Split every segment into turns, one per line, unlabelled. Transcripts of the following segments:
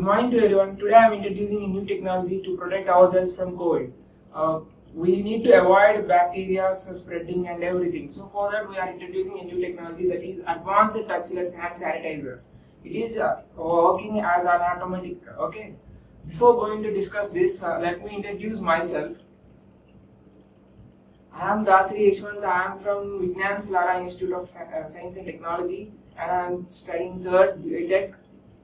morning to everyone. Today I am introducing a new technology to protect ourselves from COVID. We need to avoid bacteria spreading and everything. So for that we are introducing a new technology, that is advanced touchless hand sanitizer. It is working as an automatic. Okay. Before going to discuss this, let me introduce myself. I am Dasri Yashwant. I am from Vignan's Lara Institute of Science and Technology, and I am studying third BTech.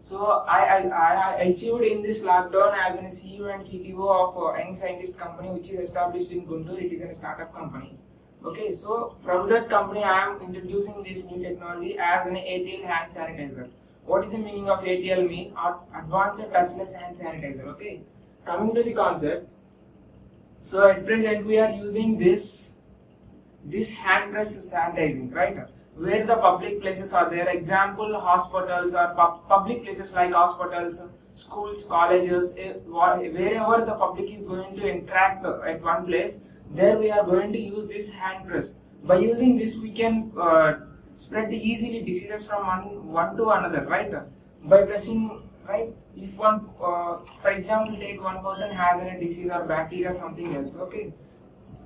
So I achieved in this lockdown as a CEO and CTO of Young Scientist company, which is established in Guntur. It is a startup company. Okay, so from that company I am introducing this new technology as an ATL hand sanitizer. What is the meaning of ATL? Mean advanced touchless hand sanitizer. Okay, coming to the concept. So at present we are using this hand press sanitizing, right? Where the public places are there, example hospitals or public places like hospitals, schools, colleges, wherever the public is going to interact at one place, there we are going to use this hand press. By using this we can spread easily diseases from one to another, right? By pressing, right? If one, for example, take one person has a disease or bacteria, something else, okay?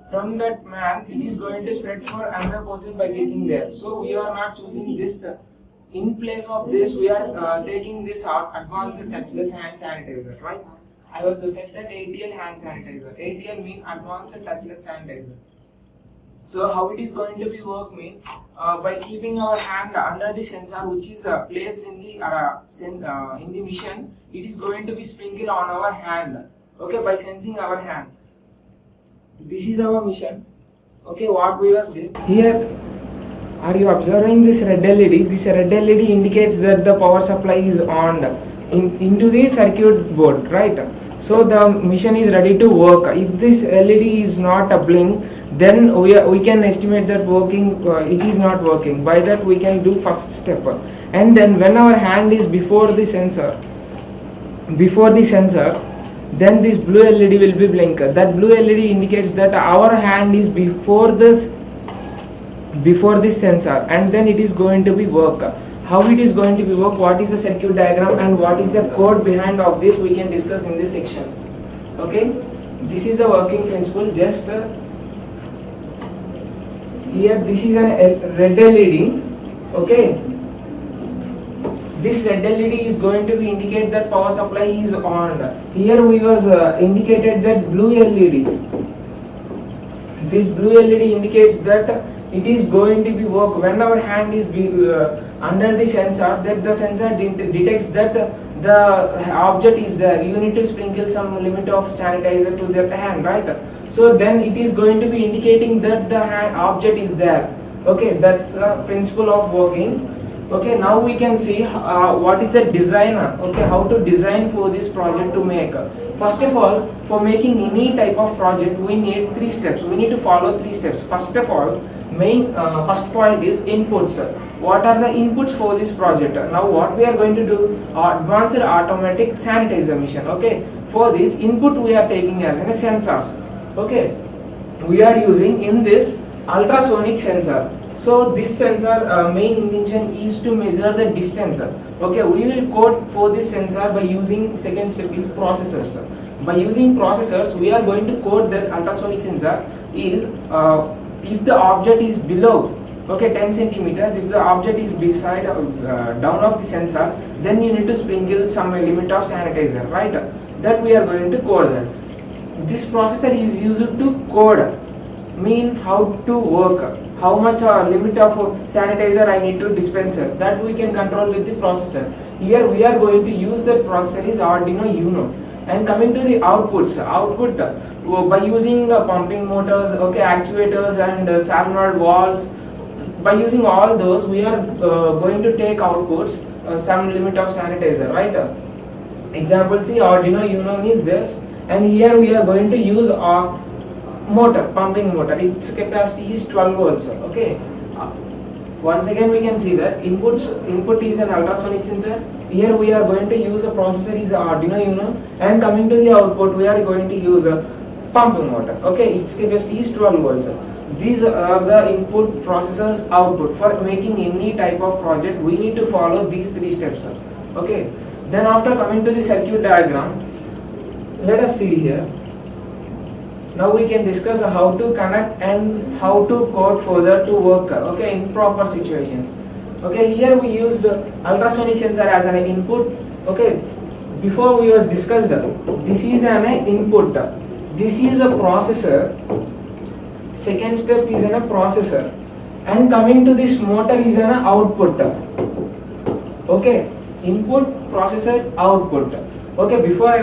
From that man, it is going to spread for another person by taking there. So we are not choosing this. In place of this, we are taking this advanced touchless hand sanitizer, right? I also said that ATL hand sanitizer. ATL means advanced touchless sanitizer. So how it is going to be work mean, by keeping our hand under the sensor which is placed in the machine, it is going to be sprinkled on our hand. Okay, by sensing our hand. This is our mission. Okay, what we was did here. Are you observing this red LED? This red LED indicates that the power supply is on into the circuit board, right? So the machine is ready to work. If this LED is not a blink, then we can estimate that it is not working. By that we can do first step. And then when our hand is before the sensor, then this blue LED will be blink. That blue LED indicates that our hand is before this sensor, and then it is going to be work. How it is going to be work, what is the circuit diagram and what is the code behind of this, we can discuss in this section. Okay, this is the working principle. Just here this is a red LED. Okay, this red LED is going to be indicate that power supply is on. Here we was indicated that blue LED. This blue LED indicates that it is going to be work. When our hand is under the sensor, that the sensor detects that the object is there. You need to sprinkle some limit of sanitizer to that hand, right? So then it is going to be indicating that the object is there. Okay, that's the principle of working. Okay, now we can see what is the designer. Okay, how to design for this project to make. First of all, for making any type of project, we need 3 steps. We need to follow 3 steps. First of all, first point is inputs. What are the inputs for this project? Now what we are going to do, advanced automatic sanitizer machine. Okay, for this input we are taking as sensors. Okay, we are using in this ultrasonic sensor. So this sensor main intention is to measure the distance. Okay, we will code for this sensor by using second step is processors. By using processors, we are going to code that ultrasonic sensor is if the object is below, okay, 10 centimeters, if the object is beside down of the sensor, then you need to sprinkle some limit of sanitizer, right? That we are going to code that. This processor is used to code, mean how to work, how much limit of sanitizer I need to dispense. That we can control with the processor. Here we are going to use the processor is Arduino Uno. And coming to the output by using pumping motors, okay, actuators and solenoid valves. By using all those, we are going to take outputs some limit of sanitizer, right? Example, see Arduino Uno is this, and here we are going to use a motor, pumping motor. Its capacity is 12 volts. Okay. Once again we can see that input is an ultrasonic sensor. Here we are going to use a processor is Arduino Uno, and coming to the output we are going to use a pumping motor. Okay, its capacity is 12 volts. These are the input, processors, output. For making any type of project, we need to follow these 3 steps. Okay. Then after coming to the circuit diagram, let us see here. Now we can discuss how to connect and how to code further to work, okay, in proper situation. Okay, here we used ultrasonic sensor as an input. Okay, before we was discussed, this is an input, this is a processor, second step is a processor, and coming to this motor is an output. Okay, input, processor, output. Okay, before I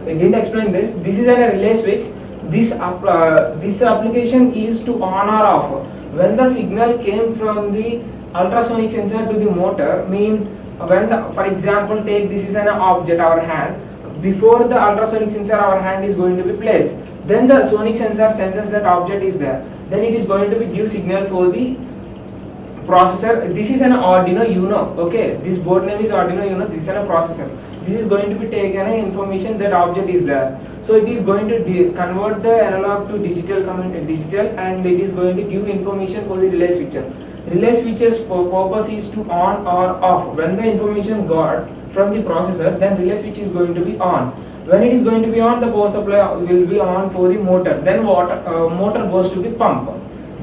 didn't explain this. This is a relay switch. This application is to on or off. When the signal came from the ultrasonic sensor to the motor, mean when for example take this is an object, our hand. Before the ultrasonic sensor, our hand is going to be placed. Then the sonic sensor senses that object is there. Then it is going to be give signal for the processor. This is an Arduino Uno. Okay, this board name is Arduino Uno. This is a processor. This is going to be taken information that object is there. So it is going to convert the analog to digital, and it is going to give information for the relay switcher. Relay switcher's purpose is to on or off. When the information got from the processor, then relay switch is going to be on. When it is going to be on, the power supply will be on for the motor. Then motor goes to the pump.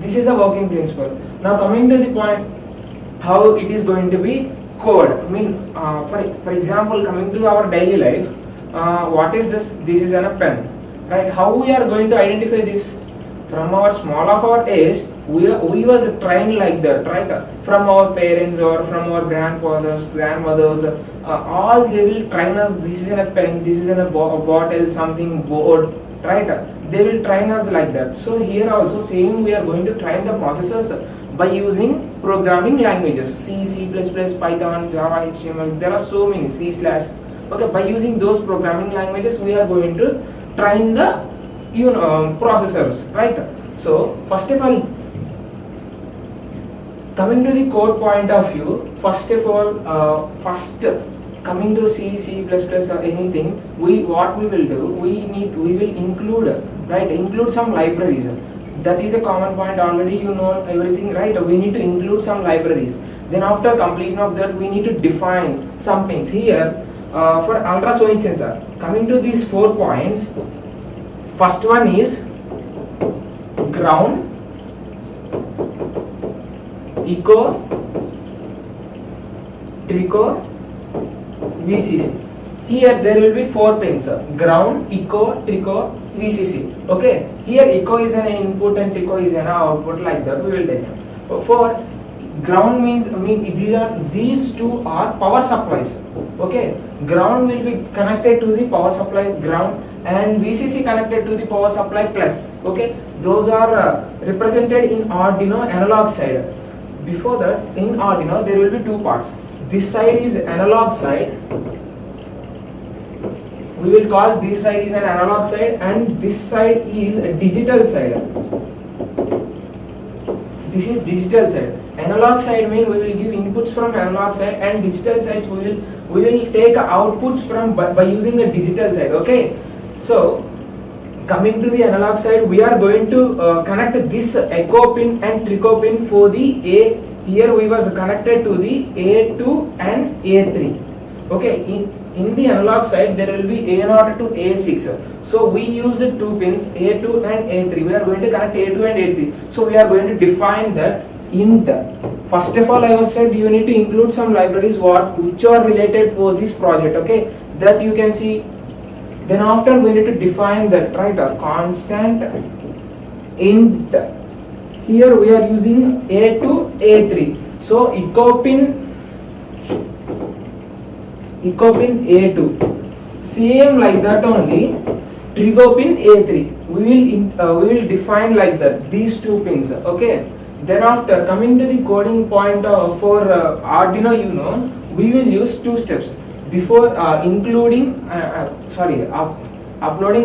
This is a working principle. Now coming to the point, how it is going to be code. I mean, for example, coming to our daily life, what is this? This is a pen, right? How we are going to identify this? From our small of our age, we was trained like that, right? From our parents or from our grandfathers, grandmothers, all they will train us. This is in a pen, this is in a bottle, something board, right? They will train us like that. So here also same, we are going to train the processors by using programming languages, C, C++, Python, Java, HTML. There are so many, C/. Okay, by using those programming languages, we are going to train the processors, right? So first of all, coming to the code point of view, first of all, coming to C, C++ or anything, what we will do, we will include some libraries. That is a common point. Already you know everything, right? We need to include some libraries. Then after completion of that, we need to define some things. Here for ultrasonic sensor, coming to these 4 points, first one is ground, echo, trico, VCC. Here there will be 4 pins: ground, echo, trico, VCC. Okay. Here echo is an input and trico is an output, like that we will take it. For ground means, these two are power supplies. Okay. Ground will be connected to the power supply ground, and VCC connected to the power supply plus. Okay. Those are represented in Arduino analog side. Before that, in Arduino there will be 2 parts. This side is analog side. We will call this side is an analog side, and this side is a digital side. This is digital side. Analog side means we will give inputs from analog side, and digital sides we will take outputs from by using the digital side. Okay. So coming to the analog side, we are going to connect this echo pin and trico pin for the A. Here we was connected to the A2 and A3. Okay. In the analog side, there will be A0 to A6. So we use 2 pins, A2 and A3. We are going to connect A2 and A3. So we are going to define that int. First of all, I was said you need to include some libraries which are related for this project. Okay, that you can see. Then after we need to define that, right? A constant int. Here we are using A2, A3. So echo pin A2, same like that only. Trico pin A3, we will define like that, these 2 pins. Okay. Then after coming to the coding point for Arduino Uno, we will use 2 steps. Before uploading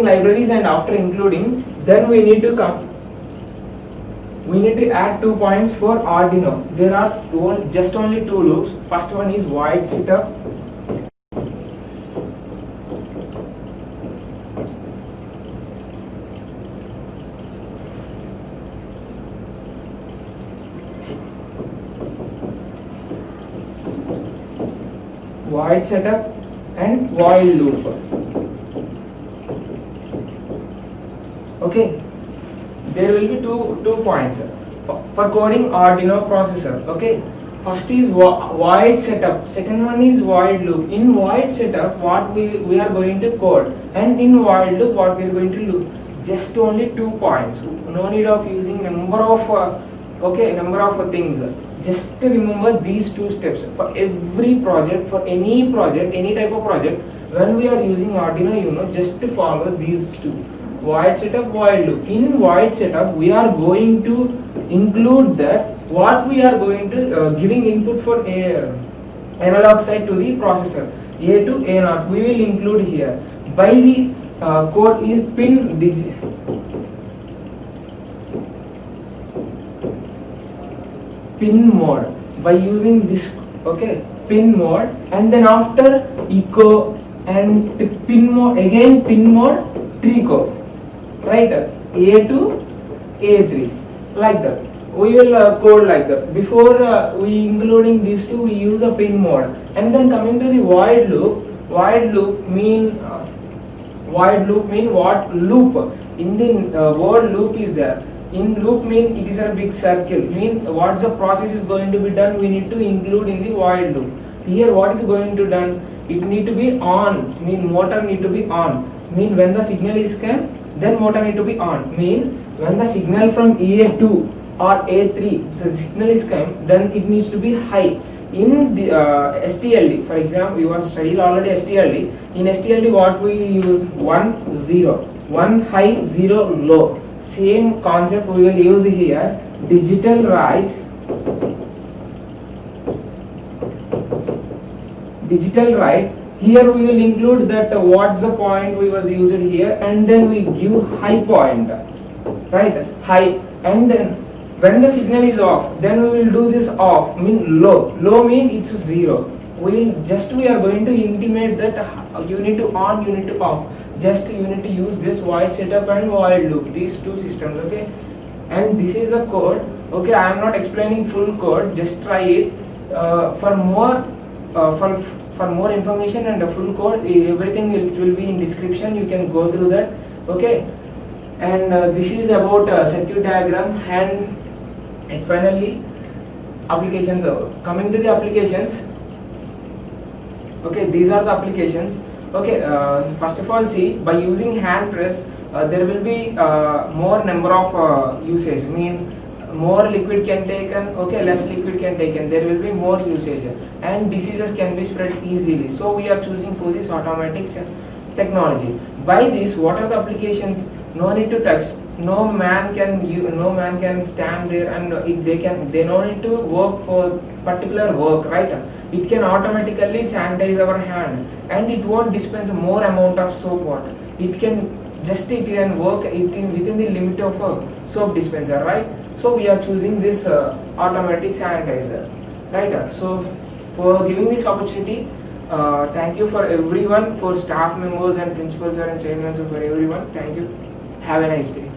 libraries, and after including, then we need to add 2 points for Arduino. There are just only 2 loops. First one is void setup. Void setup, and while loop. Okay, there will be two points for coding Arduino processor. Okay, first is void setup, second one is void loop. In void setup, what we are going to code, and in void loop, what we are going to do. Just only 2 points. No need of using number of things. Just remember these 2 steps for every project, for any project, any type of project. When we are using Arduino, just to follow these 2. Void setup, void loop. In void setup, we are going to include that what we are going to giving input for a analog side to the processor, A to A0. We will include here by the code is pin mode, by using this pin mode, and then after echo and pin mode, again pin mode trico, right? A to A3, like that. We will code like that. Before we including these 2, we use a pin mode, and then coming to the void loop. Void loop mean what? Loop. In the word loop is there. In loop mean it is a big circle. Mean what the process is going to be done, we need to include in the void loop. Here what is going to done? It need to be on. Mean motor need to be on. Mean when the signal is come, then motor need to be on. Mean when the signal from A2 or A3, the signal is come, then it needs to be high. In the STLD, for example, you have studied already STLD. In STLD, what we use? 1 0, 1 high, 0 low. Same concept we will use here. Digital write. Here we will include that what's the point we was used here, and then we give high point, right? High, and then when the signal is off, then we will do this off, mean low. Low mean it's 0. We are going to intimate that you need to on, you need to off. Just you need to use this void setup and void loop, these 2 systems. Okay, and this is the code. Okay, I am not explaining full code. Just try it. For more information and the full code, everything will be in description. You can go through that. Okay, and this is about circuit diagram, and finally applications. Coming to the applications. Okay, these are the applications. Okay, first of all, see, by using hand press, there will be more number of usage. Mean more liquid can taken, okay, less liquid can taken. There will be more usage, and diseases can be spread easily. So we are choosing for this automatic technology. By this, what are the applications? No need to touch. No man can stand there, and they no need to work for particular work, right? It can automatically sanitize our hand, and it won't dispense more amount of soap water. It can work within the limit of a soap dispenser, right? So we are choosing this automatic sanitizer, right? So for giving this opportunity, thank you for everyone, for staff members and principals and chairmen, for everyone. Thank you. Have a nice day.